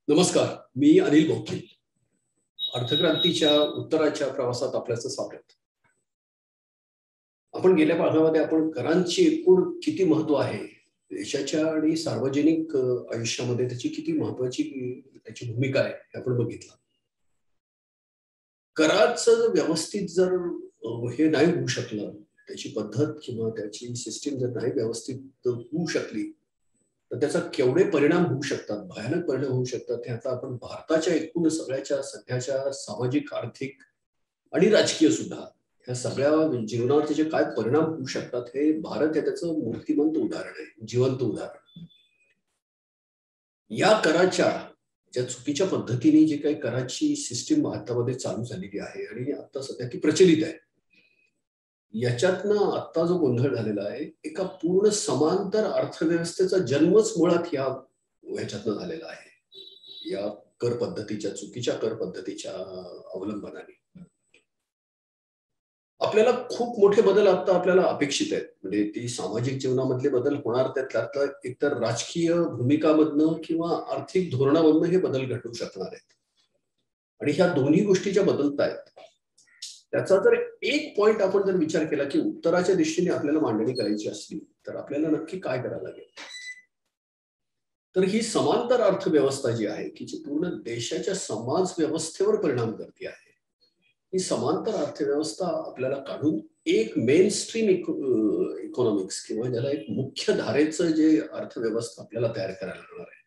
नमस्कार, मी अनिल बोकील. अर्थक्रांतीच्या उत्तराच्या प्रवासात आपल्याचं स्वागत. आपण गेल्या भागामध्ये आपण करांची एकूण किती महत्व आहे, देशाच्या आणि सार्वजनिक आयुष्यामध्ये त्याची किती महत्वाची त्याची भूमिका आहे हे आपण बघितलं. कराचं व्यवस्थित जर हे नाही होऊ शकलं, त्याची पद्धत किंवा त्याची सिस्टीम जर नाही व्यवस्थित होऊ शकली तर त्याचा केवढे परिणाम होऊ शकतात, भयानक परिणाम होऊ शकतात हे आता आपण भारताच्या एकूण सगळ्याच्या सध्याच्या सामाजिक, आर्थिक आणि राजकीय सुद्धा ह्या सगळ्या जीवनावर त्याचे काय परिणाम होऊ शकतात हे भारत हे त्याचं मूर्तिमंत उदाहरण आहे, जिवंत उदाहरण. या कराच्या ज्या चुकीच्या पद्धतीने जे काही कराची सिस्टीम भारतामध्ये चालू झालेली आहे आणि आता सध्या ती प्रचलित आहे, याच्यातनं आता जो गोंधळ झालेला आहे, एका पूर्ण समांतर अर्थव्यवस्थेचा जन्मच मुळात ह्याच्यातनं झालेला आहे, या कर पद्धतीच्या, चुकीच्या कर पद्धतीच्या अवलंबनाने. आपल्याला खूप मोठे बदल आता आपल्याला अपेक्षित आहेत. म्हणजे ती सामाजिक जीवनामधले बदल होणार, त्यातल्या एकतर राजकीय भूमिकामधनं किंवा आर्थिक धोरणामधनं हे बदल घडू शकणार आहेत. आणि ह्या दोन्ही गोष्टी ज्या बदलत आहेत त्याचा जर एक पॉइंट आपण जर विचार केला की उत्तराच्या दिशेने आपल्याला मांडणी करायची असली तर आपल्याला नक्की काय करायला लागेल, तर ही समांतर अर्थव्यवस्था जी आहे की जी पूर्ण देशाच्या समाज व्यवस्थेवर परिणाम करते आहे, ही समांतर अर्थव्यवस्था आपल्याला काढून एक मेन स्ट्रीम इकॉनॉमिक्स किंवा ज्याला एक मुख्य धारेचं जे अर्थव्यवस्था आपल्याला तयार करायला लागणार आहे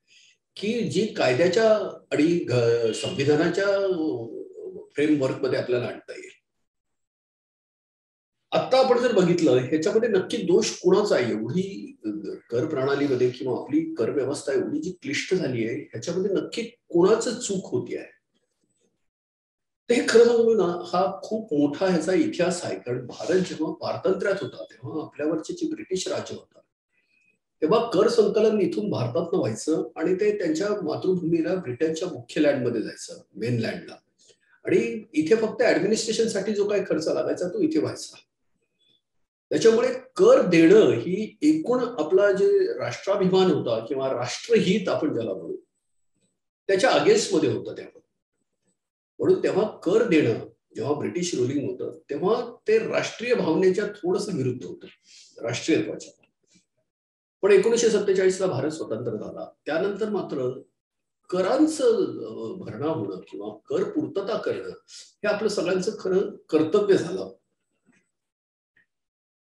की जी कायद्याच्या आणि संविधानाच्या फ्रेमवर्क मध्ये आपल्याला आणता येईल. आता आपण जर बघितलं ह्याच्यामध्ये नक्की दोष कुणाचा आहे, एवढी कर प्रणालीमध्ये किंवा आपली कर व्यवस्था एवढी जी क्लिष्ट झाली आहे ह्याच्यामध्ये नक्की कुणाचं चूक होती आहे, तर हे खरं सांगू ना, हा खूप मोठा ह्याचा इतिहास आहे. कारण भारत जेव्हा पारतंत्र्यात होता तेव्हा आपल्यावरचे जे ब्रिटिश राज्य होता तेव्हा कर संकलन इथून भारतातनं व्हायचं आणि ते त्यांच्या मातृभूमीला ब्रिटनच्या मुख्य लँडमध्ये जायचं, मेन लँडला, आणि इथे फक्त ऍडमिनिस्ट्रेशनसाठी जो काही खर्च लागायचा तो इथे व्हायचा. त्याच्यामुळे कर देणं ही एकूण आपला जे राष्ट्राभिमान होता किंवा राष्ट्रहित आपण ज्याला म्हणू त्याच्या अगेन्स्ट मध्ये होतं तेव्हा. म्हणून तेव्हा कर देणं जेव्हा ब्रिटिश रुलिंग होतं तेव्हा ते राष्ट्रीय भावनेच्या थोडंसं विरुद्ध होतं, राष्ट्रीयत्वाच्या. पण 1947 ला भारत स्वतंत्र झाला त्यानंतर मात्र करांचं भरणा होणं किंवा कर पूर्तता करणं हे आपलं सगळ्यांचं खरं कर्तव्य झालं.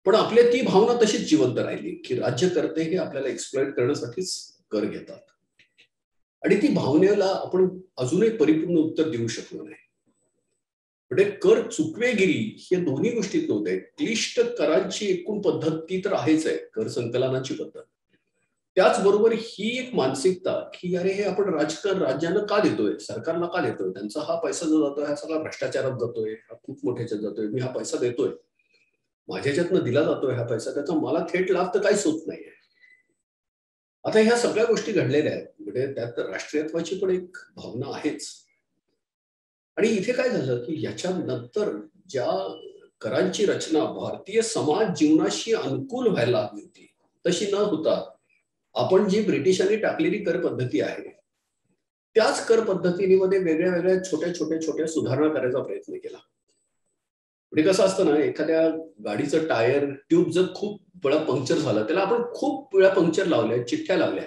पण आपली ती भावना तशीच जिवंत राहिली की राज्यकर्ते हे आपल्याला एक्सप्लॉइट करण्यासाठीच कर घेतात आणि ती भावनेला आपण अजूनही परिपूर्ण उत्तर देऊ शकलो नाही. म्हणजे कर चुकवेगिरी हे दोन्ही गोष्टीत नव्हते. क्लिष्ट करांची एकूण पद्धत ती तर आहेच आहे, कर संकलनाची पद्धत. त्याचबरोबर ही एक मानसिकता की अरे हे आपण राज्यांना का देतोय, सरकारला का देतोय, त्यांचा हा पैसा जो जातोय हा सगळा भ्रष्टाचारात जातोय, हा खूप मोठ्याच्यात जातोय, मी हा पैसा देतोय, माझ्याच्यातनं दिला जातोय हा पैसा, त्याचा मला थेट लाभ तर काहीच होत नाहीये. आता ह्या सगळ्या गोष्टी घडलेल्या आहेत, म्हणजे त्यात राष्ट्रीयत्वाची पण एक भावना आहेच. आणि इथे काय झालं की याच्या नंतर ज्या करांची रचना भारतीय समाज जीवनाशी अनुकूल व्हायला हवी होती तशी न होता आपण जी ब्रिटिशांनी टाकलेली कर पद्धती आहे त्याच कर पद्धतीमध्ये वेगळ्या वेगळ्या छोट्या सुधारणा करायचा प्रयत्न केला. म्हणजे कसं असतं ना, एखाद्या गाडीचं टायर ट्यूब जर खूप वेळा पंक्चर झालं, त्याला आपण खूप वेळा पंक्चर लावल्या, चिठ्ठ्या लावल्या,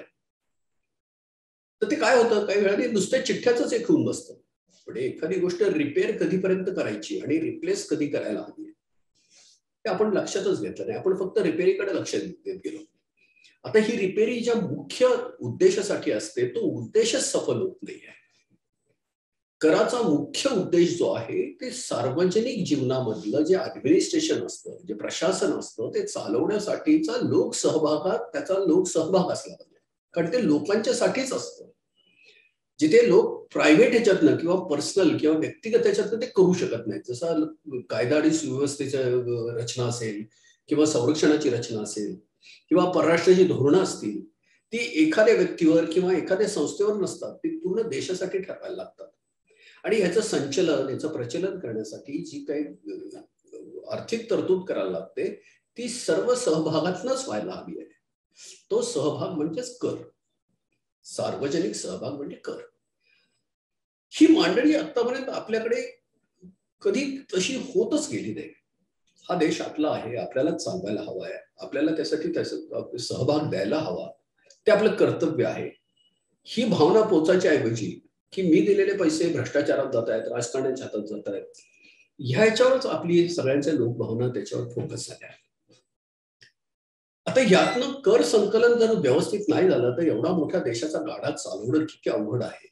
तर ते काय होतं, काही वेळा नुसत्या चिठ्ठ्याच एक होऊन बसतं. म्हणजे एखादी गोष्ट रिपेअर कधीपर्यंत करायची आणि रिप्लेस कधी करायला हवी ते आपण लक्षातच घेतलं नाही. आपण फक्त रिपेअरीकडे लक्ष देत गेलो. आता ही रिपेअरी ज्या मुख्य उद्देशासाठी असते तो उद्देशच सफल होत नाहीये. कराचा मुख्य उद्देश जो आहे ते सार्वजनिक जीवनामधलं जे ऍडमिनिस्ट्रेशन असतं, जे प्रशासन असतं, ते चालवण्यासाठीचा त्याचा लोकसहभाग असला पाहिजे. कारण ते लोकांच्यासाठीच असतं. जिथे लोक प्रायव्हेट ह्याच्यातनं किंवा पर्सनल किंवा व्यक्तिगत ह्याच्यातनं ते करू शकत नाहीत. जसं कायदा आणि सुव्यवस्थेची रचना असेल किंवा संरक्षणाची रचना असेल किंवा परराष्ट्राची धोरणं असतील, ती एखाद्या व्यक्तीवर किंवा एखाद्या संस्थेवर नसतात, ती पूर्ण देशासाठी ठरवायला लागतात. आणि याचं संचलन, याचं प्रचलन करण्यासाठी जी काही आर्थिक तरतूद करायला लागते ती सर्व सहभागातूनच व्हायला हवी आहे. तो सहभाग म्हणजेच कर, सार्वजनिक सहभाग म्हणजे कर. ही मांडणी आतापर्यंत आपल्याकडे कधी तशी होतच गेली नाही. हा देश आपला आहे, आपल्याला चालवायला हवा आहे, आपल्याला त्यासाठी त्याचा सहभाग द्यायला हवा, ते आपलं कर्तव्य आहे. ही भावना पोचायच्या ऐवजी की मी दिलेले पैसे भ्रष्टाचारात जात आहेत, राजकारण्याच्या हातात जात आहेत, ह्याच्यावरच आपली सगळ्यांच्या लोकभावना त्याच्यावर फोकस झाल्या. आता यातनं कर संकलन जर व्यवस्थित नाही झालं तर एवढा मोठ्या देशाचा गाडा चालवणं किती अवघड आहे.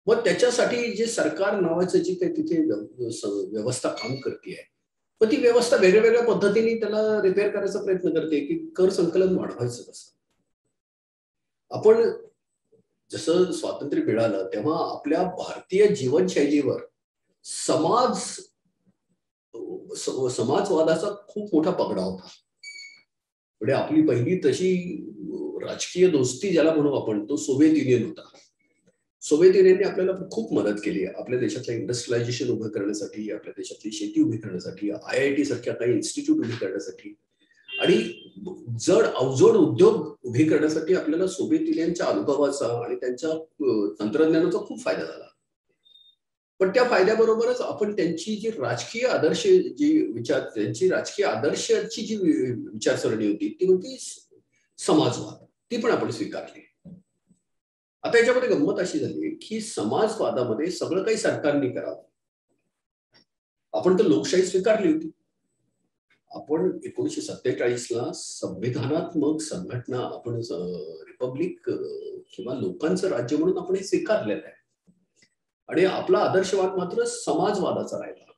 मग त्याच्यासाठी जे सरकार नावाचं जी काही तिथे व्यवस्था काम करते, पण ती व्यवस्था वेगळ्या वेगळ्या पद्धतीने त्याला रिपेअर करायचा प्रयत्न करते की कर संकलन वाढवायचं कसं. आपण जसं स्वातंत्र्य मिळालं तेव्हा आपल्या भारतीय जीवनशैलीवर समाजवादाचा खूप मोठा पगडा होता. म्हणजे आपली पहिली तशी राजकीय दोस्ती ज्याला म्हणू आपण, तो सोव्हिएत युनियन होता. सोव्हिएत युनियनने आपल्याला खूप मदत केली आपल्या देशातलं इंडस्ट्रियलायझेशन उभं करण्यासाठी, आपल्या देशातली शेती उभी करण्यासाठी, IIT सारख्या काही इन्स्टिट्यूट उभी करण्यासाठी आणि जड अवजड उद्योग उभे करण्यासाठी आपल्याला सोव्हिएत युनियनच्या अनुभवाचा आणि त्यांच्या तंत्रज्ञानाचा खूप फायदा झाला. पण त्या फायद्याबरोबरच आपण त्यांची जी राजकीय आदर्श त्यांची राजकीय आदर्शाची जी विचारसरणी होती ती होती समाजवाद, ती पण आपण स्वीकारली. आता याच्यामध्ये गंमत अशी झाली की समाजवादामध्ये सगळं काही सरकारने करावं. आपण तर लोकशाही स्वीकारली होती. आपण 1947ला संविधानात्मक संघटना आपण रिपब्लिक किंवा लोकांचं राज्य म्हणून आपण हे स्वीकारलेलं आहे. आणि आपला आदर्शवाद मात्र समाजवादाचा राहिला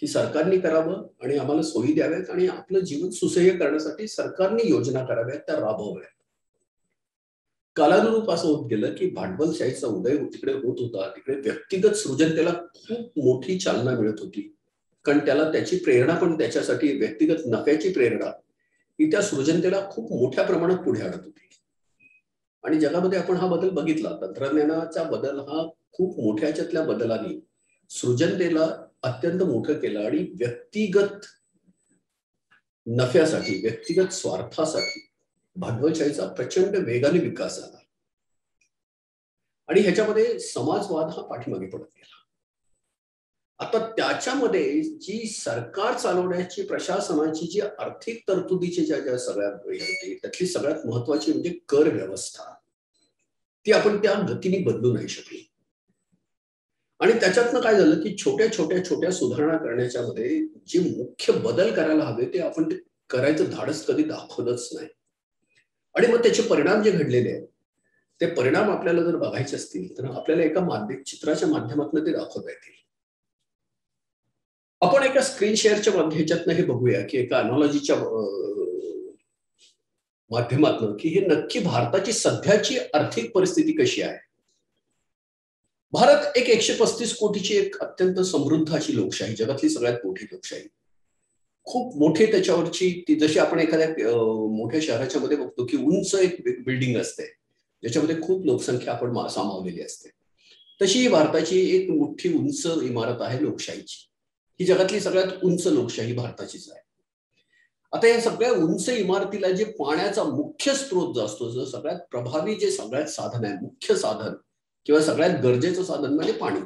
की सरकारने करावं आणि आम्हाला सोयी द्याव्यात आणि आपलं जीवन सुसह्य करण्यासाठी सरकारने योजना कराव्यात, त्या राबवाव्यात. कालानुरूप असं होत गेलं की भांडवलशाहीचा उदय तिकडे होत होता, तिकडे व्यक्तिगत सृजनतेला खूप मोठी चालना मिळत होती. कारण त्याला त्याची प्रेरणा पण त्याच्यासाठी व्यक्तिगत नफ्याची प्रेरणा ही त्या सृजनतेला खूप मोठ्या प्रमाणात पुढे आणत होती. आणि जगामध्ये आपण हा बदल बघितला. तंत्रज्ञानाचा बदल हा खूप मोठ्याच्यातल्या बदलाने सृजनतेला अत्यंत मोठं केलं आणि व्यक्तिगत नफ्यासाठी, व्यक्तिगत स्वार्थासाठी भांडवलशाहीचा प्रचंड वेगाने विकास झाला आणि ह्याच्यामध्ये समाजवाद हा पाठीमागे पडत गेला. आता त्याच्यामध्ये जी सरकार चालवण्याची, प्रशासनाची जी आर्थिक तरतुदीची ज्या सगळ्या होती त्यातली सगळ्यात महत्वाची म्हणजे कर व्यवस्था, ती आपण त्या गतीने बदलू नाही शकली. आणि त्याच्यातनं काय झालं की छोट्या छोट्या छोट्या सुधारणा करण्याच्या मध्ये जे मुख्य बदल करायला हवे ते आपण करायचं धाडस कधी दाखवलंच नाही. आणि मग त्याचे परिणाम जे घडलेले आहेत ते परिणाम आपल्याला जर बघायचे असतील तर आपल्याला एका चित्राच्या माध्यमातून ते दाखवता येतील. आपण एका स्क्रीन शेअरच्या ह्याच्यातनं हे बघूया की एका अनॉलॉजीच्या माध्यमातून की हे नक्की भारताची सध्याची आर्थिक परिस्थिती कशी आहे. भारत एक 135 कोटीची एक अत्यंत समृद्ध अशी लोकशाही, जगातली सगळ्यात मोठी लोकशाही, खूप मोठी त्याच्यावरची ती जशी आपण एखाद्या मोठ्या शहराच्या मध्ये बघतो की उंच एक बिल्डिंग असते ज्याच्यामध्ये खूप लोकसंख्या आपण सामावलेली असते, तशी भारताची एक मोठी उंच इमारत आहे लोकशाहीची. ही जगातली सगळ्यात उंच लोकशाही भारताचीच आहे. आता या सगळ्या उंच इमारतीला जे पाण्याचा मुख्य स्रोत जो असतो, जो सगळ्यात प्रभावी जे सगळ्यात साधन आहे, मुख्य साधन किंवा सगळ्यात गरजेचं साधन म्हणजे पाणी.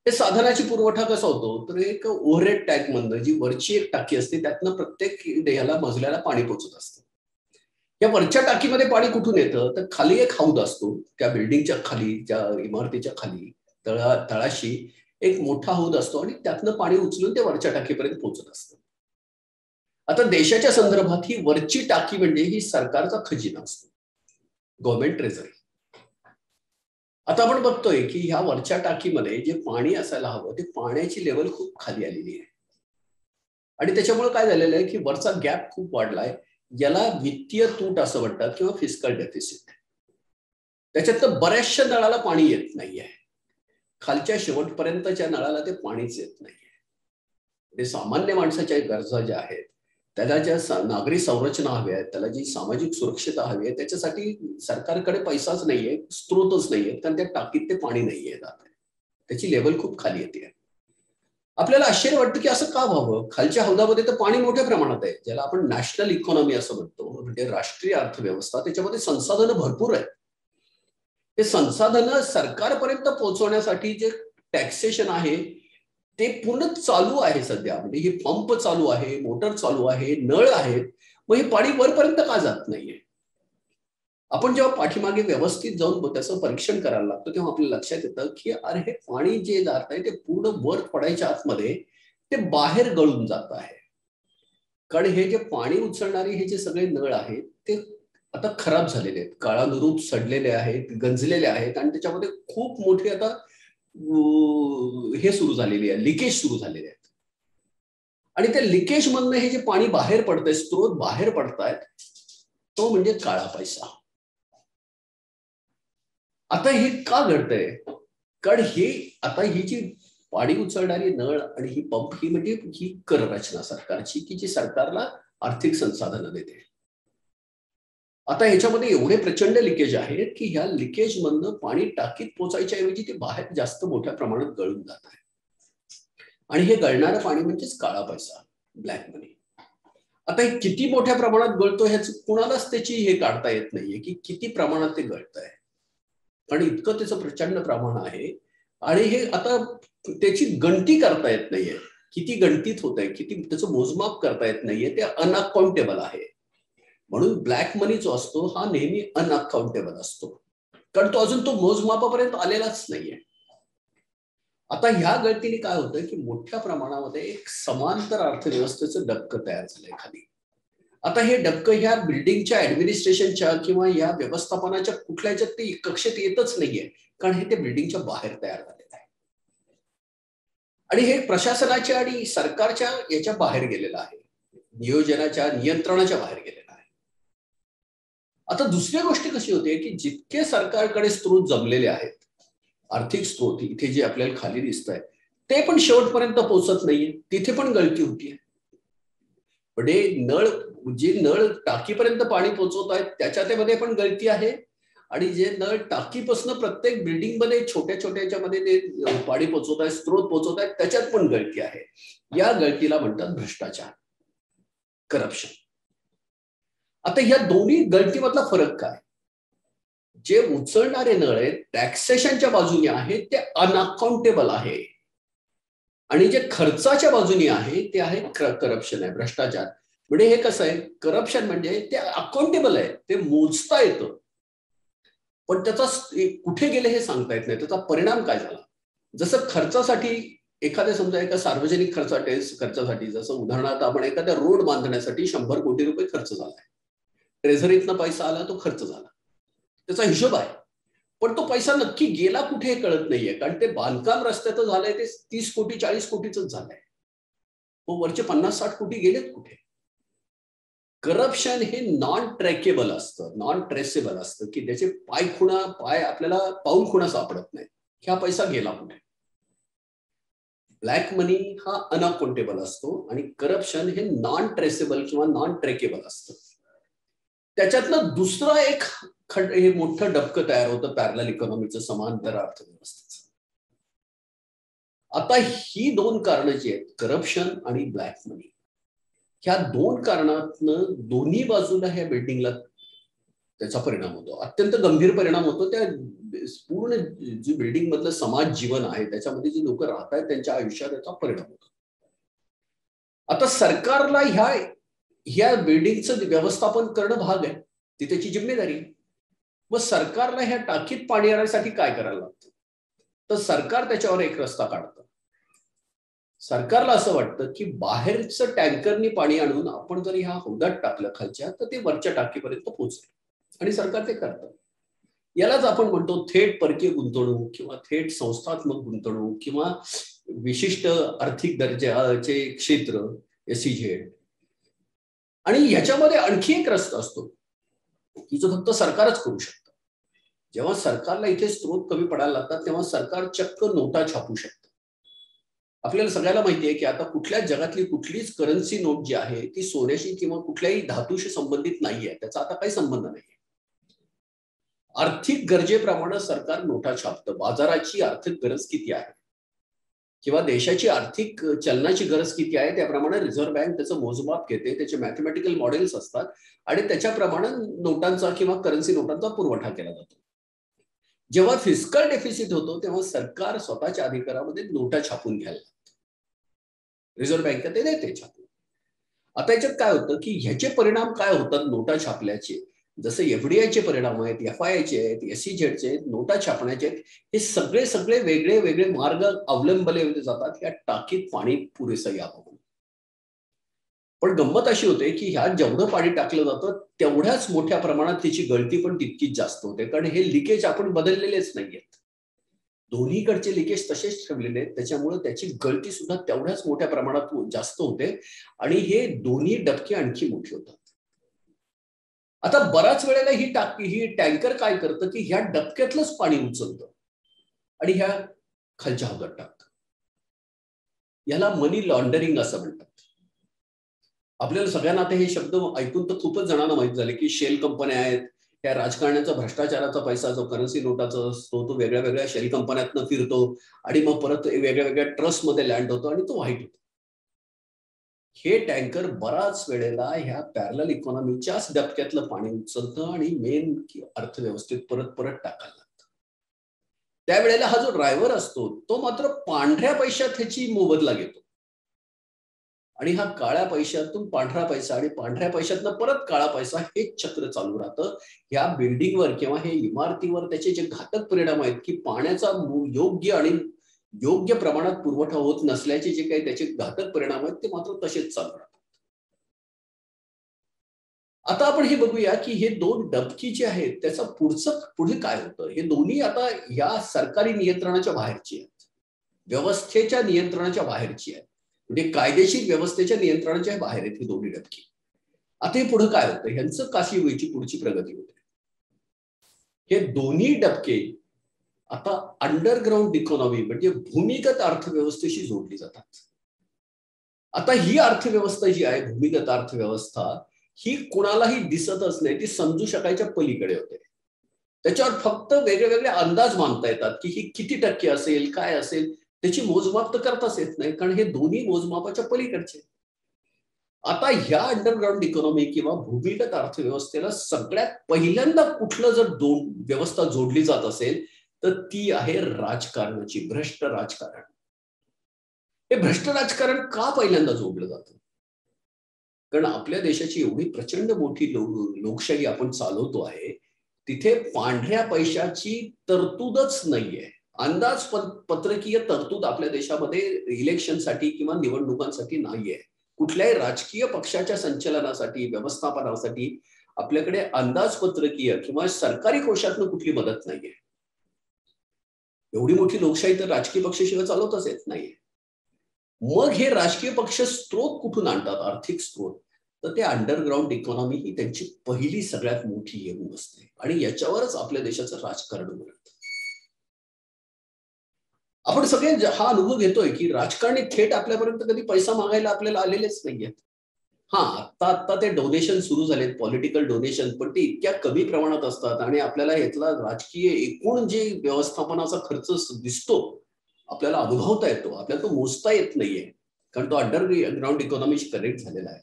हे साधनाची पुरवठा कसा होतो तर एक ओव्हरहेड टँक मधनं जी वरची एक टाकी असते त्यातनं प्रत्येक देहाला मजल्याला पाणी पोहोचत असतं. या वरच्या टाकीमध्ये पाणी कुठून येतं तर खाली एक हौद असतो, त्या बिल्डिंगच्या खाली, त्या इमारतीच्या खाली तळाशी एक मोठा हौद असतो आणि त्यातनं पाणी उचलून ते वरच्या टाकीपर्यंत पोहोचत असतं. आता देशाच्या संदर्भात ही वरची टाकी म्हणजे ही सरकारचा खजिना असतो, गव्हर्नमेंट ट्रेझरी. आता आपण बघतोय की ह्या वरच्या टाकीमध्ये जे पाणी असायला हवं ते पाण्याची लेवल खूप खाली आलेली आहे आणि त्याच्यामुळे काय झालेलं आहे की वरचा गॅप खूप वाढलाय, याला वित्तीय तूट असं म्हणतात किंवा फिस्कल डेफिसिट. त्याच्यात बऱ्याचशा नळाला पाणी येत नाहीये, खालच्या शेवटपर्यंतच्या नळाला ते पाणीच येत नाहीये. सामान्य माणसाच्या गरजा ज्या आहेत, त्याला ज्या नागरी संरचना हव्या आहेत, त्याला जी सामाजिक सुरक्षितता हवी आहे, त्याच्यासाठी सरकारकडे पैसाच नाहीये, स्त्रोतच नाहीये, कारण त्या टाकीत ते पाणी नाहीये जात आहे, त्याची लेवल खूप खाली येते. आपल्याला आश्चर्य वाटतं की असं का व्हावं. खालच्या हौदामध्ये तर पाणी मोठ्या प्रमाणात आहे, ज्याला आपण नॅशनल इकॉनॉमी असं म्हणतो, म्हणजे राष्ट्रीय अर्थव्यवस्था, त्याच्यामध्ये संसाधनं भरपूर आहेत. हे संसाधनं सरकारपर्यंत पोहोचवण्यासाठी जे टॅक्सेशन आहे ते पूर्ण चालू आहे सध्या. म्हणजे हे पंप चालू आहे, मोटर चालू आहे, नळ आहेत, मग हे पाणी वरपर्यंत का जात नाहीये? आपण जेव्हा पाठीमागे व्यवस्थित जाऊन त्याचं परीक्षण करायला लागतो तेव्हा आपल्याला लक्षात येतं की अरे हे पाणी जे जात आहे ते पूर्ण वर पडायच्या आतमध्ये ते बाहेर गळून जात आहे. कारण हे जे पाणी उचलणारे हे जे सगळे नळ आहेत ते आता खराब झालेले आहेत, काळानुरूप सडलेले आहेत, गंजलेले आहेत आणि त्याच्यामध्ये खूप मोठी आता हे सुरू झालेली आहे, लिकेज सुरू झालेले आहेत. आणि त्या लिकेज मधनं हे जे पाणी बाहेर पडतंय, स्त्रोत बाहेर पडतायत, तो म्हणजे काळा पैसा. आता हे का घडतंय? कारण हे आता ही जी पाणी उचलणारी नळ आणि ही पंप ही म्हणजे ही कर रचना सरकारची की जी सरकारला आर्थिक संसाधनं देते. आता ह्याच्यामध्ये एवढे प्रचंड लिकेज आहेत की ह्या लिकेज मधनं पाणी टाकीत पोचायच्या ऐवजी ते बाहेर जास्त मोठ्या प्रमाणात गळून जात आहे. आणि हे गळणारं पाणी म्हणजेच काळा पैसा, ब्लॅक मनी. आता हे किती मोठ्या प्रमाणात गळतो ह्याच कुणालाच त्याची हे काढता येत नाहीये की किती प्रमाणात ते गळत आहे. आणि इतकं त्याचं प्रचंड प्रमाण आहे आणि हे आता त्याची गणती करता येत नाहीये, किती गणतीत होत आहे, किती त्याचं मोजमाप करता येत नाहीये, ते अनअकाउंटेबल आहे. म्हणून ब्लॅक मनी जो असतो हा नेहमी अनअकाउंटेबल असतो, कारण तो अजून तो मोजमापापर्यंत आलेलाच नाहीये. आता ह्या गळतीने काय होतं की मोठ्या प्रमाणामध्ये एक समांतर अर्थव्यवस्थेचं डबकं तयार झालंय खाली. आता हे डबकं ह्या बिल्डिंगच्या ऍडमिनिस्ट्रेशनच्या किंवा या व्यवस्थापनाच्या कुठल्याच्या ते कक्षेत येतच नाहीये, कारण हे ते बिल्डिंगच्या बाहेर तयार झालेलं आहे आणि हे प्रशासनाच्या आणि सरकारच्या याच्या बाहेर गेलेलं आहे, नियोजनाच्या नियंत्रणाच्या बाहेर गेलेलं आहे. आता दुसरी गोष्ट कशी होते की जितके सरकारकडे स्त्रोत जमलेले आहेत, आर्थिक स्त्रोत इथे जे आपल्याला खाली दिसत आहे ते पण शेवटपर्यंत पोहोचत नाहीये, तिथे पण गळती होतीये. म्हणजे नळ जे नळ टाकीपर्यंत पाणी पोहोचवत आहेत त्याच्यामध्ये पण गळती आहे आणि जे नळ टाकीपासून प्रत्येक बिल्डिंग मध्ये छोट्या छोट्याच्या मध्ये ते पाणी पोहोचवत आहेत, स्त्रोत पोहोचवत आहेत, त्याच्यात पण गळती आहे. या गळतीला म्हणतात भ्रष्टाचार, करप्शन. आता या दोन्ही गळतीमधला फरक काय? जे उचलणारे नळ आहेत टॅक्सेशनच्या बाजूने आहेत ते अनअकाउंटेबल आहे आणि जे खर्चाच्या बाजूने आहे ते आहे करप्शन आहे, भ्रष्टाचार. म्हणजे हे कसं आहे, करप्शन म्हणजे ते अकाउंटेबल आहे, ते मोजता येतं, पण त्याचा कुठे गेले हे सांगता येत नाही, त्याचा परिणाम काय झाला. जसं खर्चासाठी एखाद्या समजा एका सार्वजनिक खर्चासाठी जसं उदाहरणार्थ आपण एखाद्या रोड बांधण्यासाठी 100 कोटी रुपये खर्च झालाय, ट्रेझरीतनं पैसा आला, तो खर्च झाला, त्याचा हिशोब आहे, पण तो पैसा नक्की गेला कुठे हे कळत नाहीये, कारण ते बांधकाम रस्त्याचं झालंय ते 30 कोटी 40 कोटीच झालंय, मग वरचे 50-60 कोटी गेलेत कुठे. करप्शन हे नॉन ट्रॅकेबल असतं, नॉन ट्रेसेबल असतं की त्याचे पाय आपल्याला पाऊल खुणा सापडत नाही, ह्या पैसा गेला कुठे. ब्लॅक मनी हा अनअकाउंटेबल असतो आणि करप्शन हे नॉन ट्रेसेबल किंवा नॉन ट्रॅकेबल असतं. त्याच्यातनं दुसरं एक हे मोठं डबकं तयार होतं पॅरलल इकॉनॉमीचं, समांतर अर्थव्यवस्थेचं. आता ही दोन कारणं जी आहेत, करप्शन आणि ब्लॅक मनी, ह्या दोन कारणातनं दोन्ही बाजूला ह्या बिल्डिंगला त्याचा परिणाम होतो, अत्यंत गंभीर परिणाम होतो. त्या पूर्ण जी बिल्डिंग मधलं समाज जीवन आहे त्याच्यामध्ये जी लोक राहत आहेत त्यांच्या आयुष्यात त्याचा परिणाम होतो. आता सरकारला ह्या बिल्डिंगचं व्यवस्थापन करणं भाग आहे, ती त्याची जिम्मेदारी. मग सरकारला ह्या टाकीत पाणी येण्यासाठी काय करायला लागतं, तर सरकार त्याच्यावर एक रस्ता काढतं. सरकारला असं वाटतं की बाहेरचं टँकरनी पाणी आणून आपण जर ह्या हौदात टाकलं खालच्या तर ते वरच्या टाकीपर्यंत पोहोचेल, आणि सरकार ते करतं. यालाच आपण म्हणतो थेट परकीय गुंतवणूक किंवा थेट संस्थात्मक गुंतवणूक किंवा विशिष्ट आर्थिक दर्जाचे क्षेत्र, SEZ. आणि ह्याच्यामध्ये आणखी एक रस्ता असतो की जो फक्त सरकारच करू शकतं. जेव्हा सरकारला इथे स्त्रोत कमी पडायला लागतात तेव्हा सरकार चक्क नोटा छापू शकतं. आपल्याला सगळ्याला माहिती आहे की आता कुठल्याच जगातली कुठलीच करन्सी नोट जी आहे ती सोन्याशी किंवा कुठल्याही धातूशी संबंधित नाहीये, त्याचा आता काही संबंध नाही. आर्थिक गरजेप्रमाणे सरकार नोटा छापतं. बाजाराची आर्थिक गरज किती आहे किंवा देशाची आर्थिक चलनाची गरज किती आहे त्याप्रमाणे रिझर्व्ह बँक त्याचं मोजमाप घेते, त्याचे मॅथमॅटिकल मॉडेल्स असतात आणि त्याच्याप्रमाणे नोटांचा किंवा करन्सी नोटांचा पुरवठा केला जातो. जेव्हा फिस्कल डेफिसिट होतो तेव्हा सरकार स्वतःच्या अधिकारामध्ये नोटा छापून घ्यायला लागतं. रिझर्व्ह बँक ते देते छापून. आता याच्यात काय होतं की ह्याचे परिणाम काय होतात नोटा छापल्याचे, जसं एफडीआयचे परिणाम आहेत, एफआयआयचे आहेत, एसईझेडचे आहेत, नोटा छापण्याचे आहेत, हे सगळे सगळे वेगळे वेगळे मार्ग अवलंबले जातात या टाकीत पाणी पुरेसं यावं. पण गंमत अशी होते की ह्यात जेवढं पाणी टाकलं जातं तेवढ्याच मोठ्या प्रमाणात त्याची गळती पण तितकीच जास्त होते, कारण हे लिकेज आपण बदललेलेच नाहीयेत. दोन्हीकडचे लिकेज तसेच ठेवलेले आहेत, त्याच्यामुळे त्याची गळती सुद्धा तेवढ्याच मोठ्या प्रमाणात जास्त होते आणि हे दोन्ही डबके आणखी मोठे होतात. आता बऱ्याच वेळेला ही टँकर काय करतं की ह्या डबक्यातलंच पाणी उचलतं आणि ह्या खालच्या हौदात टाकतं. याला मनी लॉन्डरिंग असं म्हणतात. आपल्याला सगळ्यांना आता हे शब्द ऐकून तर खूपच जणांना माहित झाले की शेल कंपन्या आहेत, त्या राजकारण्याचा भ्रष्टाचाराचा पैसा जो करन्सी नोटाचा असतो तो वेगळ्या वेगळ्या शेल कंपन्यातनं फिरतो आणि मग परत वेगळ्या वेगळ्या ट्रस्टमध्ये लँड होतो आणि तो व्हाईट होतो. हे टँकर बराच वेळेला ह्या पॅरलल इकॉनॉमीच्याच डबक्यातलं पाणी उचलतं आणि मेन अर्थव्यवस्थेत परत परत टाकायला लागतं. त्यावेळेला हा जो ड्रायव्हर असतो तो मात्र पांढऱ्या पैशात ह्याची मोबदला घेतो आणि हा काळ्या पैशातून पांढरा पैसा आणि पांढऱ्या पैशातनं परत काळा पैसा हे चक्र चालू राहतं. ह्या बिल्डिंगवर किंवा हे इमारतीवर त्याचे जे घातक परिणाम आहेत की पाण्याचा योग्य आणि योग्य प्रमाणात पुरवठा होत नसल्याचे जे काही त्याचे घातक परिणाम आहेत ते मात्र तसेच चालू राहतात. आता आपण हे बघूया की हे दोन डबकी जे आहेत त्याचा पुढे काय होतं. हे दोन्ही आता या सरकारी नियंत्रणाच्या बाहेरची आहेत, व्यवस्थेच्या नियंत्रणाच्या बाहेरची आहेत, म्हणजे कायदेशीर व्यवस्थेच्या नियंत्रणाच्या बाहेर आहेत ही दोन्ही डबकी. आता हे पुढे काय होतं, ह्यांचं काशी व्हायची पुढची प्रगती होते. हे दोन्ही डबके आता अंडरग्राऊंड इकॉनॉमी म्हणजे भूमिगत अर्थव्यवस्थेशी जोडली जातात. आता ही अर्थव्यवस्था जी आहे, भूमिगत अर्थव्यवस्था, ही कुणालाही दिसतच नाही, ती समजू शकायच्या पलीकडे होते. त्याच्यावर फक्त वेगळे वेगळे अंदाज मानता येतात की ही किती टक्के असेल, काय असेल, त्याची मोजमाप तर करताच येत नाही, कारण हे दोन्ही मोजमापाच्या पलीकडचे. आता ह्या अंडरग्राऊंड इकॉनॉमी किंवा भूमिगत अर्थव्यवस्थेला सगळ्यात पहिल्यांदा कुठलं जर व्यवस्था जोडली जात असेल तर ती आहे राजकारणाची, भ्रष्ट राजकारण. हे भ्रष्ट राजकारण का पहिल्यांदा जोडलं जातं? कारण आपल्या देशाची एवढी प्रचंड मोठी लोकशाही आपण चालवतो आहे, तिथे पांढऱ्या पैशाची तरतूदच नाहीये. पत्रकीय तरतूद आपल्या देशामध्ये इलेक्शनसाठी किंवा निवडणुकांसाठी नाहीये. कुठल्याही राजकीय पक्षाच्या संचलनासाठी, व्यवस्थापनासाठी आपल्याकडे अंदाजपत्रकीय किंवा सरकारी कोशातनं कुठली मदत नाहीये. एवढी मोठी लोकशाही तर राजकीय पक्षाशिवाय चालवताच येत नाहीये. मग हे राजकीय पक्ष स्त्रोत कुठून आणतात, आर्थिक स्त्रोत? तर ते अंडरग्राऊंड इकॉनॉमी ही त्यांची पहिली सगळ्यात मोठी येऊन असते आणि याच्यावरच आपल्या देशाचं राजकारण बनतं. आपण सगळे हा अनुभव घेतोय की राजकारणी थेट आपल्यापर्यंत कधी पैसा मागायला आपल्याला आलेलेच नाहीयेत. हा, आता ते डोनेशन सुरू झालेत, पॉलिटिकल डोनेशन, पण ते इतक्या कमी प्रमाणात असतात आणि आपल्याला यातला राजकीय एकूण जे व्यवस्थापनाचा खर्च दिसतो, आपल्याला अनुभवता येतो, आपल्याला तो मोजता येत नाहीये, कारण तो अंडरग्राऊंड इकॉनॉमीशी कनेक्ट झालेला आहे.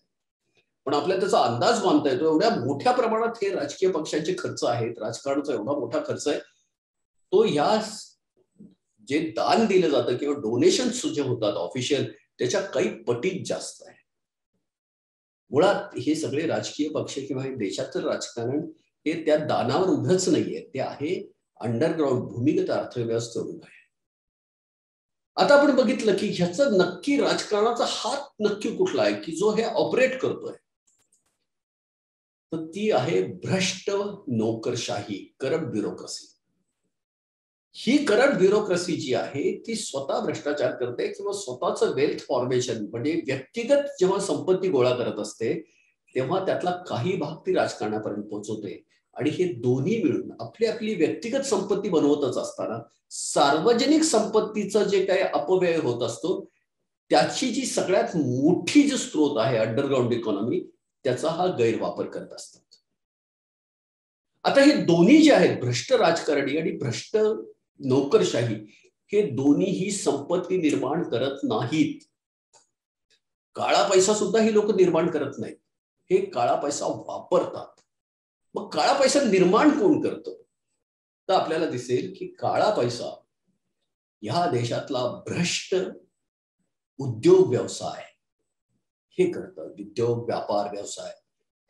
पण आपल्याला त्याचा अंदाज बांधता येतो. एवढ्या मोठ्या प्रमाणात हे राजकीय पक्षांचे खर्च आहेत, राजकारणाचा एवढा मोठा खर्च आहे, तो ह्या जे दान दिलं जातं किंवा डोनेशन जे होतात ऑफिशियल, त्याच्या काही पटीत जास्त आहे. मुळात हे सगळे राजकीय पक्ष किंवा हे देशाचं राजकारण हे त्या दानावर उभंच नाहीये, ते आहे अंडरग्राऊंड भूमिगत अर्थव्यवस्थेवर उभं आहे. आता आपण बघितलं की ह्याचं नक्की राजकारणाचा हात नक्की कुठला आहे की जो हे ऑपरेट करतोय, तर ती आहे भ्रष्ट नोकरशाही, करप्ट ब्युरोक्रेसी. ही करप्ट ब्युरोक्रेसी जी आहे ती स्वतः भ्रष्टाचार करते किंवा स्वतःचं वेल्थ फॉर्मेशन म्हणजे व्यक्तिगत जेव्हा संपत्ती गोळा करत असते तेव्हा त्यातला काही भाग ती राजकारणापर्यंत पोहोचवते आणि हे दोन्ही मिळून आपली आपली व्यक्तिगत संपत्ती बनवतच असताना सार्वजनिक संपत्तीचा जे काही अपव्यय होत असतो त्याची जी सगळ्यात मोठी जो स्त्रोत आहे अंडरग्राऊंड इकॉनॉमी, त्याचा हा गैरवापर करत असतात. आता हे दोन्ही जे आहेत, भ्रष्ट राजकारणी आणि भ्रष्ट नोकरशाही, हे दोन्ही ही संपत्ती निर्माण करत नाहीत. काळा पैसा सुद्धा ही लोक निर्माण करत नाहीत, हे काळा पैसा वापरतात. मग काळा पैसा निर्माण कोण करतं? तर आपल्याला दिसेल की काळा पैसा ह्या देशातला भ्रष्ट उद्योग व्यवसाय हे करतं. उद्योग व्यापार व्यवसाय,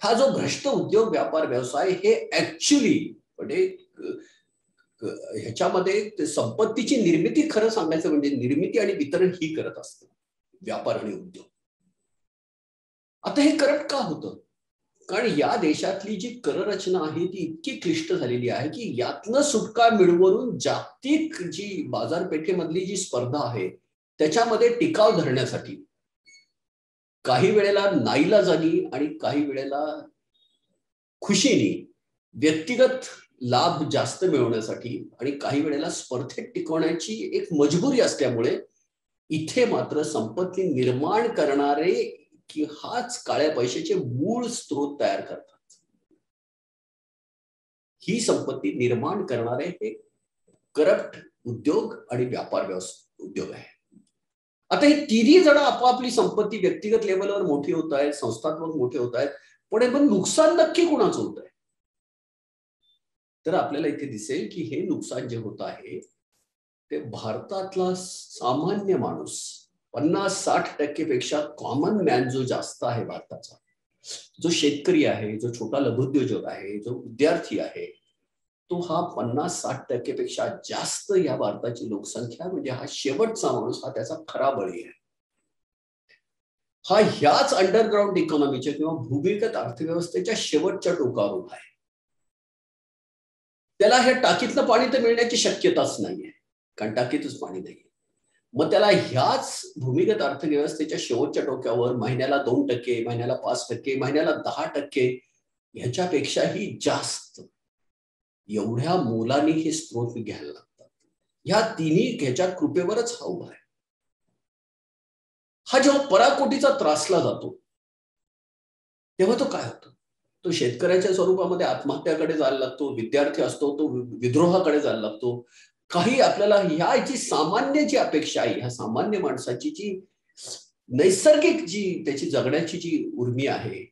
हा जो भ्रष्ट उद्योग व्यापार व्यवसाय हे ऍक्च्युली म्हणजे ह्याच्यामध्ये संपत्तीची निर्मिती, खरं सांगायचं म्हणजे निर्मिती आणि वितरण ही करत असतं व्यापार आणि उद्योग. आता हे करप्ट का होतं? कारण या देशातली जी कररचना आहे ती इतकी क्लिष्ट झालेली आहे की यातनं सुटका मिळवून जागतिक जी बाजारपेठेमधली जी स्पर्धा आहे त्याच्यामध्ये टिकाव धरण्यासाठी काही वेळेला नाईलाजानी आणि काही वेळेला खुशीने व्यक्तिगत लाभ जास्त मिळवण्यासाठी आणि काही वेळेला स्पर्धेत टिकवण्याची एक मजबुरी असल्यामुळे इथे मात्र संपत्ती निर्माण करणारे की हाच काळ्या पैशाचे मूळ स्रोत तयार करतात. ही संपत्ती निर्माण करणारे हे करप्ट उद्योग आणि व्यापार उद्योग आहे. आता हे तिन्ही जण आपापली संपत्ती व्यक्तिगत लेवलवर मोठी होत आहेत, संस्थात्मक मोठे होत आहेत, पण पण नुकसान नक्की कोणाचं होत आहे? तर आपल्याला इथे दिसेल की हे नुकसान जे होत आहे ते भारतातला सामान्य माणूस 50-60% पेक्षा कॉमन मॅन जो जास्त आहे भारताचा, जो शेतकरी आहे, जो छोटा लघुउद्योजक आहे, जो विद्यार्थी आहे, तो हा 50-60% पेक्षा जास्त या भारताची लोकसंख्या म्हणजे हा शेवटचा माणूस, हा त्याचा खरा बळी आहे. हा ह्याच अंडरग्राऊंड इकॉनॉमीच्या किंवा भूमिगत अर्थव्यवस्थेच्या शेवटच्या टोकावर उभा आहे. त्याला हे टाकीतलं पाणी तर मिळण्याची शक्यताच नाहीये, कारण टाकीतच पाणी नाही. मग त्याला ह्याच भूमिगत अर्थव्यवस्थेच्या शेवटच्या टोक्यावर महिन्याला 2%, महिन्याला 5%, महिन्याला 10% ह्याच्यापेक्षाही जास्त एवढ्या मोलाने हे स्त्रोत घ्यायला लागतात. ह्या तिन्ही ह्याच्या कृपेवरच हा उभा आहे. हा जेव्हा पराकोटीचा त्रासला जातो तेव्हा तो काय होतो? तो शेतकऱ्याच्या स्वरूपामध्ये आत्महत्याकडे जायला लागतो, विद्यार्थी असतो तो विद्रोहाकडे जायला लागतो. काही आपल्याला ह्याची सामान्य जी अपेक्षा आहे, ह्या सामान्य माणसाची जी नैसर्गिक जी त्याची जगण्याची जी उर्मी आहे,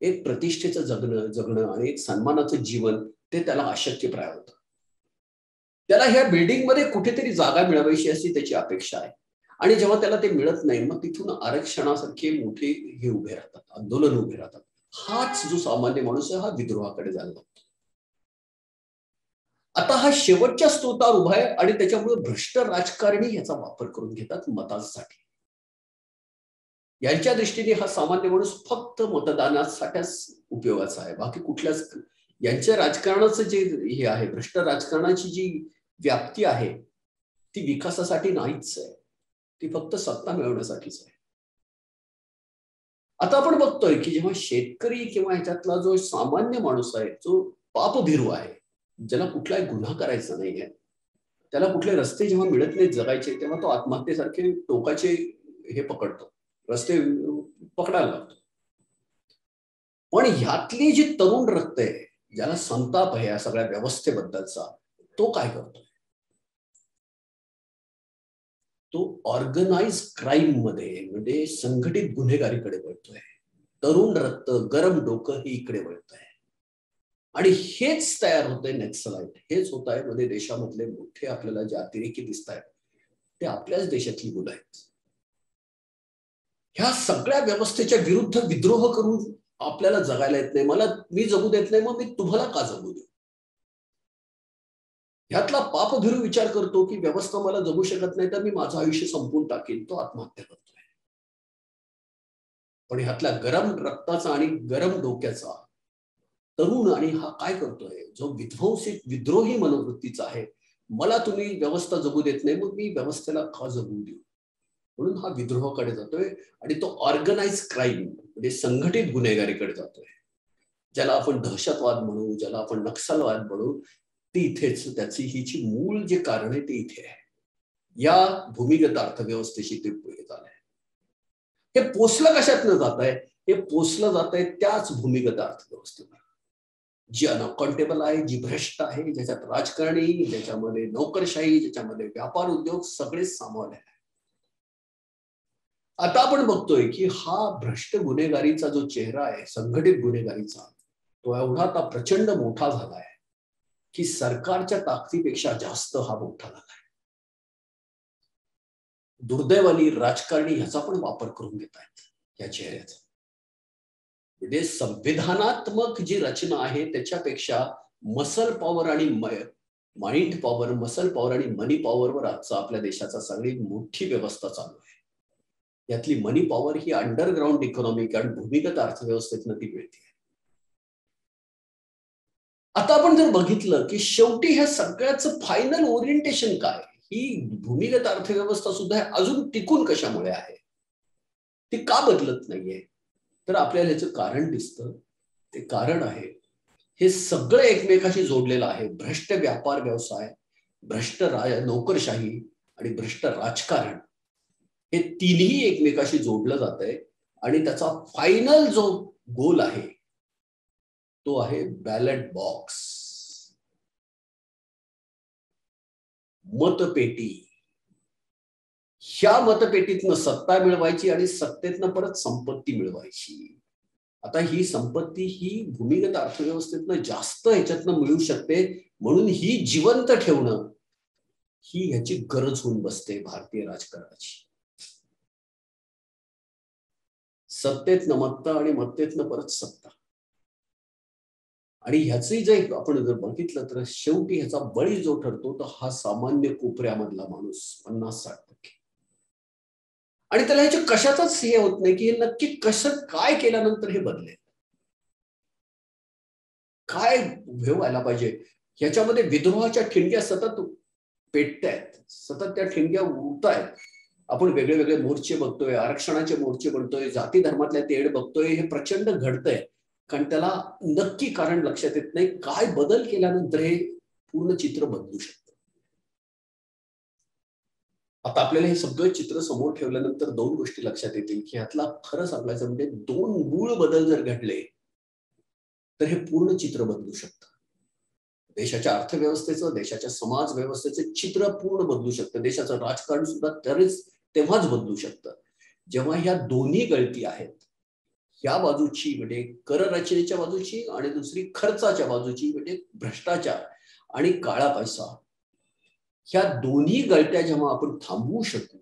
एक प्रतिष्ठेचं जगणं आणि एक सन्मानाचं जीवन, ते त्याला अशक्यप्राय होतं. त्याला ह्या बिल्डिंगमध्ये कुठेतरी जागा मिळवायची अशी त्याची अपेक्षा आहे आणि जेव्हा त्याला ते मिळत नाही मग तिथून आरक्षणासारखे मोठे हे उभे राहतात, आंदोलन उभे राहतात. हाच जो सामान्य माणूस आहे हा विद्रोहाकडे जायला लागतो. आता हा शेवटच्या स्त्रोतावर उभा आहे आणि त्याच्यामुळे भ्रष्ट राजकारणी याचा वापर करून घेतात मतांसाठी. यांच्या दृष्टीने हा सामान्य माणूस फक्त मतदानासाठीच उपयोगाचा आहे, बाकी कुठल्याच यांच्या राजकारणाचं जे हे आहे, भ्रष्ट राजकारणाची जी व्याप्ती आहे ती विकासासाठी नाहीच आहे, ती फक्त सत्ता मिळवण्यासाठीच आहे. आता आपण बघतोय की जेव्हा शेतकरी किंवा ह्याच्यातला जो सामान्य माणूस आहे, जो पापभिरू आहे, ज्याला कुठलाही गुन्हा करायचा नाहीये, त्याला कुठले रस्ते जेव्हा मिळत नाहीत जगायचे तेव्हा तो आत्महत्येसारखे टोकाचे हे पकडतो, रस्ते पकडायला लागतो. पण ह्यातली जी तरुण रक्त आहे, ज्याला संताप आहे या सगळ्या व्यवस्थेबद्दलचा, तो काय करतोय? तो ऑर्गनाइज क्राईम मध्ये म्हणजे संघटित गुन्हेगारीकडे वळतोय. तरुण रक्त, गरम डोकं हे इकडे वळत आहे आणि हेच तयार होतंय नक्सलाइट. हेच होत आहे मध्ये देशामधले मोठे आपल्याला जे अतिरेकी दिसत आहेत ते आपल्याच देशातली मुलं आहेत. ह्या सगळ्या व्यवस्थेच्या विरुद्ध विद्रोह करून आपल्याला जगायला येत नाही, मला मी जगू देत नाही, मग मी तुम्हाला का जगू देऊ? ह्यातला पापभिरू विचार करतो की व्यवस्था मला जगू शकत नाही तर मी माझं आयुष्य संपवून टाकेन, तो आत्महत्या करतोय. पण ह्यातल्या गरम रक्ताचा आणि गरम डोक्याचा तरुण आणि हा काय करतोय, जो विध्वंसित विद्रोही मनोवृत्तीचा आहे, मला तुम्ही व्यवस्था जगू देत नाही, मग मी व्यवस्थेला का जगू देऊ? म्हणून हा विद्रोहाकडे जातोय आणि तो ऑर्गनाइज क्राईम म्हणजे संघटित गुन्हेगारीकडे जातोय, ज्याला आपण दहशतवाद म्हणू, ज्याला आपण नक्षलवाद म्हणू. ती इथेच त्याची हिची मूळ जे कारण आहे ते इथे आहे, या भूमिगत अर्थव्यवस्थेशी ते येत आलंय. हे पोचलं कशातनं जात आहे? हे पोचलं जात आहे त्याच भूमिगत अर्थव्यवस्थेवर, जी अनअकाउंटेबल आहे, जी भ्रष्ट आहे, ज्याच्यात राजकारणी, ज्याच्यामध्ये नोकरशाही, ज्याच्यामध्ये व्यापार उद्योग सगळेच सामावले आहे. आता आपण बघतोय की हा भ्रष्ट गुन्हेगारीचा जो चेहरा आहे, संघटित गुन्हेगारीचा, तो एवढा आता प्रचंड मोठा झाला आहे की सरकारच्या ताकदीपेक्षा जास्त हा मोठा झालाय. दुर्दैवानी राजकारणी ह्याचा पण वापर करून घेत आहेत या चेहऱ्याचा. म्हणजे संविधानात्मक जी रचना आहे त्याच्यापेक्षा मसल पॉवर आणि माइंड पॉवर, मसल पॉवर आणि मनी पॉवरवर आजचा आपल्या देशाचा सगळी मोठी व्यवस्था चालू आहे. यातली मनी पॉवर ही अंडरग्राऊंड इकॉनॉमिक आणि भूमिगत अर्थव्यवस्थेतनं ती मिळते. आता आपण जर बघितलं की शेवटी ह्या सगळ्याचं फायनल ओरिएंटेशन काय, ही भूमिगत अर्थव्यवस्था सुद्धा अजून टिकून कशामुळे आहे, ती का बदलत नाहीये, तर आपल्याला याचं कारण दिसतं. ते कारण आहे हे सगळं एकमेकाशी जोडलेलं आहे. भ्रष्ट व्यापार व्यवसाय, भ्रष्ट नोकरशाही आणि भ्रष्ट राजकारण हे तिन्ही एकमेकाशी जोडलं जात आहे. आणि त्याचा फायनल जो गोल आहे तो आहे बॅलेट बॉक्स, मतपेटी. ह्या मतपेटीतनं सत्ता मिळवायची आणि सत्तेतनं परत संपत्ती मिळवायची. आता ही संपत्ती ही भूमिगत अर्थव्यवस्थेतनं जास्त ह्याच्यातनं मिळू शकते, म्हणून ही जिवंत ठेवणं ही ह्याची गरज होऊन बसते भारतीय राजकारणाची. सत्तेतनं मत्ता आणि मत्तेतनं परत सत्ता. आणि ह्याचंही जर आपण जर बघितलं तर शेवटी ह्याचा बळी जो ठरतो तो हा सामान्य कोपऱ्यामधला माणूस 50-60%. आणि त्याला ह्याच्या कशाचाच हे होत नाही की हे नक्की कसं काय केल्यानंतर हे बदलेल, काय व्हायला पाहिजे. ह्याच्यामध्ये विद्रोहाच्या ठिणग्या सतत पेटतायत, सतत त्या ठिणग्या उडतायत. आपण वेगळे वेगळे मोर्चे बघतोय, आरक्षणाचे मोर्चे बघतोय, जाती धर्मातल्या तेढ बघतोय. हे प्रचंड घडतंय कारण त्याला नक्की कारण लक्षात येत नाही काय बदल केल्यानंतर हे पूर्ण चित्र बदलू शकतं. आता आपल्याला हे सगळं चित्र समोर ठेवल्यानंतर दोन गोष्टी लक्षात येतील की ह्यातला खरं सांगायचं म्हणजे दोन मूळ बदल जर घडले तर हे पूर्ण चित्र बदलू शकतं. देशाच्या अर्थव्यवस्थेचं, देशाच्या समाज व्यवस्थेचं चित्र पूर्ण बदलू शकतं. देशाचं राजकारण सुद्धा तेव्हाच बदलू शकतं जेव्हा ह्या दोन्ही गळती आहेत, ह्या बाजूची म्हणजे कर रचनेच्या बाजूची आणि दुसरी खर्चाच्या बाजूची म्हणजे भ्रष्टाचार आणि काळा पैसा. ह्या दोन्ही गळत्या जेव्हा आपण थांबवू शकू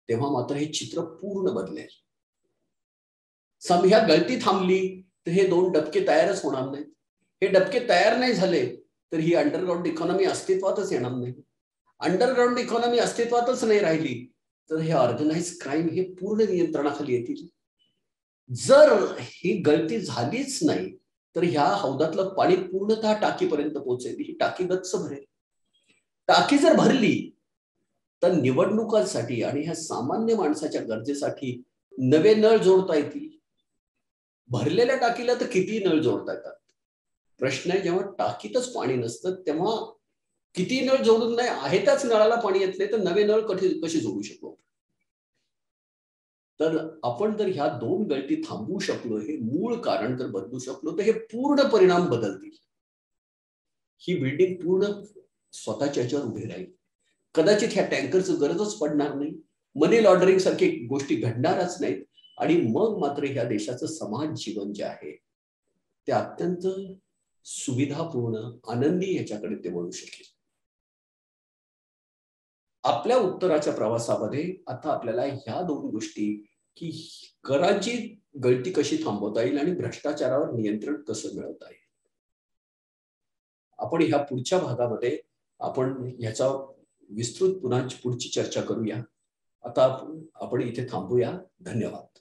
तेव्हा मात्र हे चित्र पूर्ण बदलेल. ह्या गळती थांबली तर हे दोन डबके तयारच होणार नाहीत. हे डबके तयार नाही झाले तर ही अंडरग्राऊंड इकॉनॉमी अस्तित्वातच येणार नाही. अंडरग्राऊंड इकॉनॉमी अस्तित्वातच नाही राहिली तर हे ऑर्गनाइज क्राईम हे पूर्ण नियंत्रणाखाली येतील. जर ही गळती झालीच नाही तर ह्या हौदातलं पाणी पूर्णतः टाकीपर्यंत पोहोचेल. ही टाकी गच्च भरेल. टाकी जर भरली तर निवडणुकांसाठी आणि ह्या सामान्य माणसाच्या गरजेसाठी नवे नळ जोडता येतील. भरलेल्या टाकीला तर किती नळ जोडता येतात. प्रश्न आहे जेव्हा टाकीतच पाणी नसतं तेव्हा किती नळ जोडून नाही आहे त्याच नळाला पाणी येत नाही तर नवे नळ कसे जोडू शकतो. तर आपण जर ह्या दोन गळती थांबवू शकलो, हे मूळ कारण जर बदलू शकलो तर हे पूर्ण परिणाम बदलतील. ही बिल्डिंग पूर्ण स्वतःच्या ह्याच्यावर उभी राहील. कदाचित ह्या टँकरचं गरजच पडणार नाही, मनी लॉन्ड्रिंग सारखी गोष्टी घडणारच नाहीत आणि मग मात्र ह्या देशाचं समाज जीवन जे आहे ते अत्यंत सुविधापूर्ण आनंदी ह्याच्याकडे ते वळू शकेल. आपल्या उत्तराच्या प्रवासामध्ये आता आपल्याला ह्या दोन गोष्टी की कराची गळती कशी थांबवता येईल आणि भ्रष्टाचारावर नियंत्रण कसं मिळवता येईल, आपण ह्या पुढच्या भागामध्ये आपण ह्याचा विस्तृत पुन्हा पुढची चर्चा करूया. आता आपण इथे थांबूया. धन्यवाद.